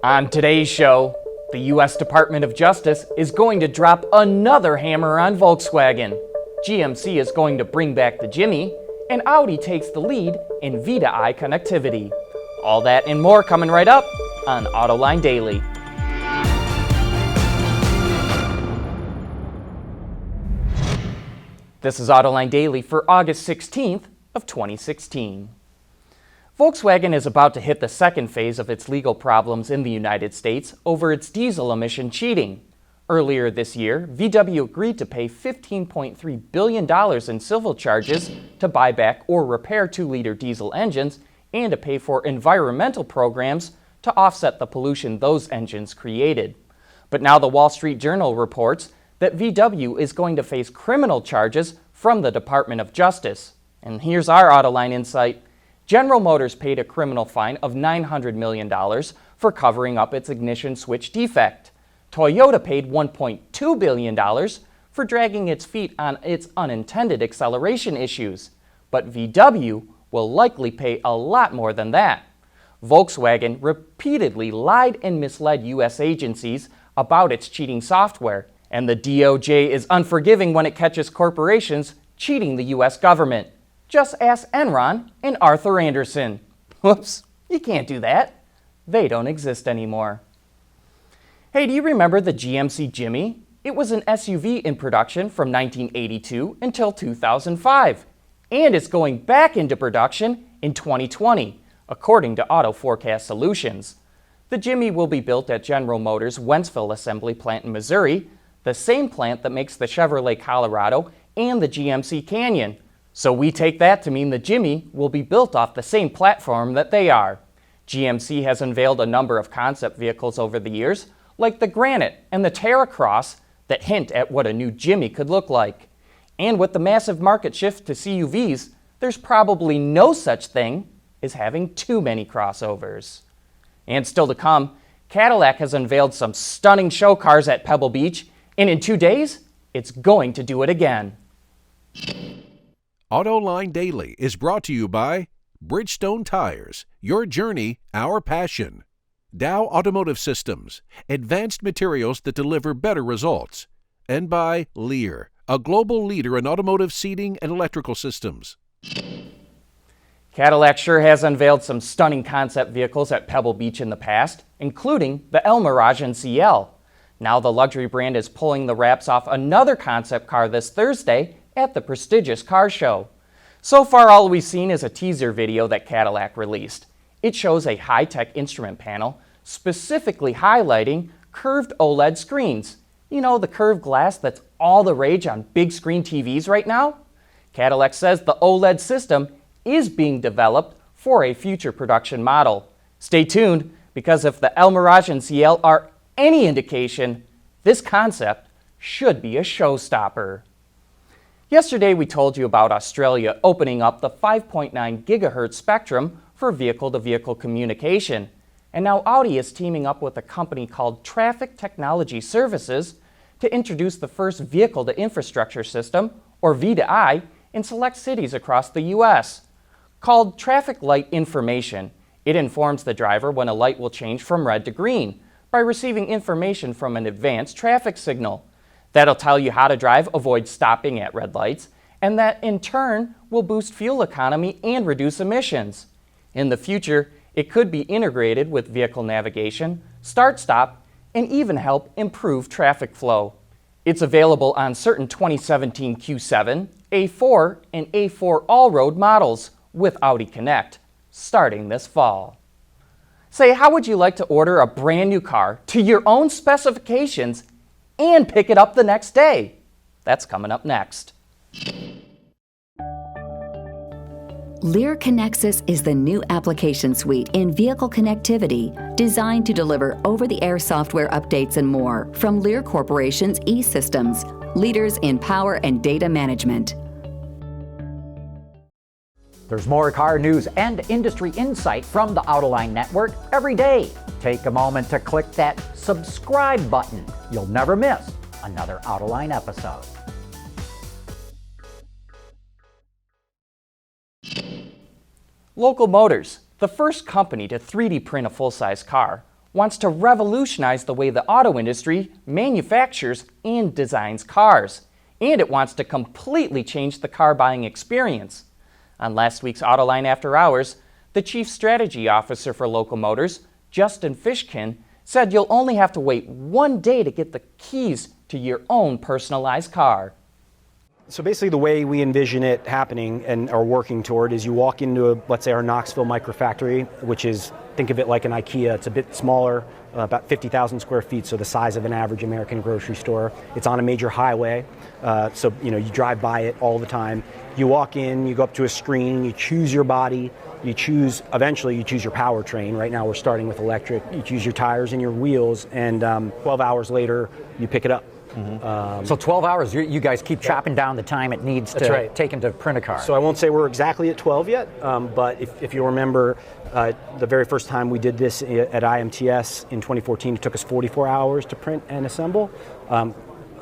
On today's show, the U.S. Department of Justice is going to drop another hammer on Volkswagen. GMC is going to bring back the Jimmy, and Audi takes the lead in V2I connectivity. All that and more coming right up on Autoline Daily. This is Autoline Daily for August 16th of 2016. Volkswagen is about to hit the second phase of its legal problems in the United States over its diesel emission cheating. Earlier this year, VW agreed to pay $15.3 billion in civil charges to buy back or repair 2-liter diesel engines and to pay for environmental programs to offset the pollution those engines created. But now the Wall Street Journal reports that VW is going to face criminal charges from the Department of Justice. And here's our Autoline insight. General Motors paid a criminal fine of $900 million for covering up its ignition switch defect. Toyota paid $1.2 billion for dragging its feet on its unintended acceleration issues. But VW will likely pay a lot more than that. Volkswagen repeatedly lied and misled U.S. agencies about its cheating software, and the DOJ is unforgiving when it catches corporations cheating the U.S. government. Just ask Enron and Arthur Andersen. Whoops, you can't do that. They don't exist anymore. Hey, do you remember the GMC Jimmy? It was an SUV in production from 1982 until 2005, and it's going back into production in 2020, according to Auto Forecast Solutions. The Jimmy will be built at General Motors' Wentzville assembly plant in Missouri, the same plant that makes the Chevrolet Colorado and the GMC Canyon. So we take that to mean the Jimmy will be built off the same platform that they are. GMC has unveiled a number of concept vehicles over the years, like the Granite and the Terracross, that hint at what a new Jimmy could look like. And with the massive market shift to CUVs, there's probably no such thing as having too many crossovers. And still to come, Cadillac has unveiled some stunning show cars at Pebble Beach, and in 2 days, it's going to do it again. Autoline Daily is brought to you by Bridgestone Tires, your journey, our passion. Dow Automotive Systems, advanced materials that deliver better results. And by Lear, a global leader in automotive seating and electrical systems. Cadillac sure has unveiled some stunning concept vehicles at Pebble Beach in the past, including the El Mirage and CL. Now the luxury brand is pulling the wraps off another concept car this Thursday at the prestigious car show. So far, all we've seen is a teaser video that Cadillac released. It shows a high-tech instrument panel specifically highlighting curved OLED screens. You know, the curved glass that's all the rage on big screen TVs right now? Cadillac says the OLED system is being developed for a future production model. Stay tuned, because if the El Mirage and CL are any indication, this concept should be a showstopper. Yesterday we told you about Australia opening up the 5.9 gigahertz spectrum for vehicle-to-vehicle communication. And now Audi is teaming up with a company called Traffic Technology Services to introduce the first Vehicle-to-Infrastructure system, or V2I, in select cities across the U.S. Called Traffic Light Information, it informs the driver when a light will change from red to green by receiving information from an advanced traffic signal. That'll tell you how to drive, avoid stopping at red lights, and that in turn will boost fuel economy and reduce emissions. In the future, it could be integrated with vehicle navigation, start-stop, and even help improve traffic flow. It's available on certain 2017 Q7, A4, and A4 all-road models with Audi Connect, starting this fall. Say, how would you like to order a brand new car to your own specifications and pick it up the next day? That's coming up next. Lear Connexus is the new application suite in vehicle connectivity designed to deliver over-the-air software updates and more from Lear Corporation's E-Systems, leaders in power and data management. There's more car news and industry insight from the Autoline Network every day. Take a moment to click that subscribe button. You'll never miss another Autoline episode. Local Motors, the first company to 3D print a full-size car, wants to revolutionize the way the auto industry manufactures and designs cars. And it wants to completely change the car buying experience. On last week's Autoline After Hours, the Chief Strategy Officer for Local Motors, Justin Fishkin, said you'll only have to wait 1 day to get the keys to your own personalized car. So basically the way we envision it happening and are working toward is you walk into, let's say, our Knoxville microfactory, which is, think of it like an IKEA. It's a bit smaller, about 50,000 square feet, so the size of an average American grocery store. It's on a major highway, so you drive by it all the time. You walk in, you go up to a screen, you choose your body, eventually you choose your powertrain. Right now we're starting with electric. You choose your tires and your wheels, and 12 hours later you pick it up. So 12 hours, you guys keep chopping down the time it needs to take them to print a car. So I won't say we're exactly at 12 yet, but if you remember, the very first time we did this at IMTS in 2014, it took us 44 hours to print and assemble.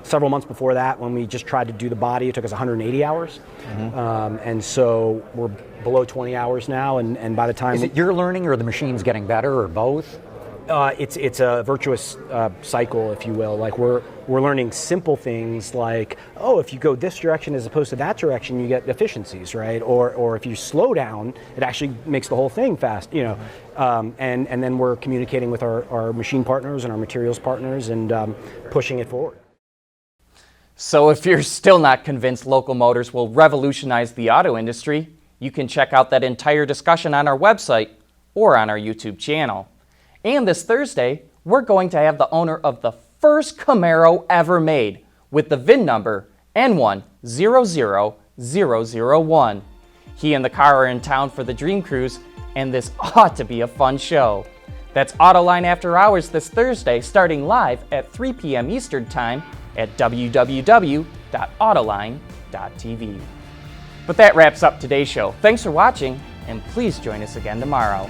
Several months before that, when we just tried to do the body, it took us 180 hours. And so we're below 20 hours now, and by the time... Is it your learning or the machine's getting better or both? It's a virtuous cycle, if you will. Like we're learning simple things like, oh, if you go this direction as opposed to that direction, you get efficiencies, right? Or if you slow down, it actually makes the whole thing fast, And then we're communicating with our machine partners and our materials partners and pushing it forward. So if you're still not convinced Local Motors will revolutionize the auto industry, you can check out that entire discussion on our website or on our YouTube channel. And this Thursday, we're going to have the owner of the first Camaro ever made with the VIN number N100001. He and the car are in town for the Dream Cruise, and this ought to be a fun show. That's Autoline After Hours this Thursday, starting live at 3 p.m. Eastern Time at www.autoline.tv. But that wraps up today's show. Thanks for watching, and please join us again tomorrow.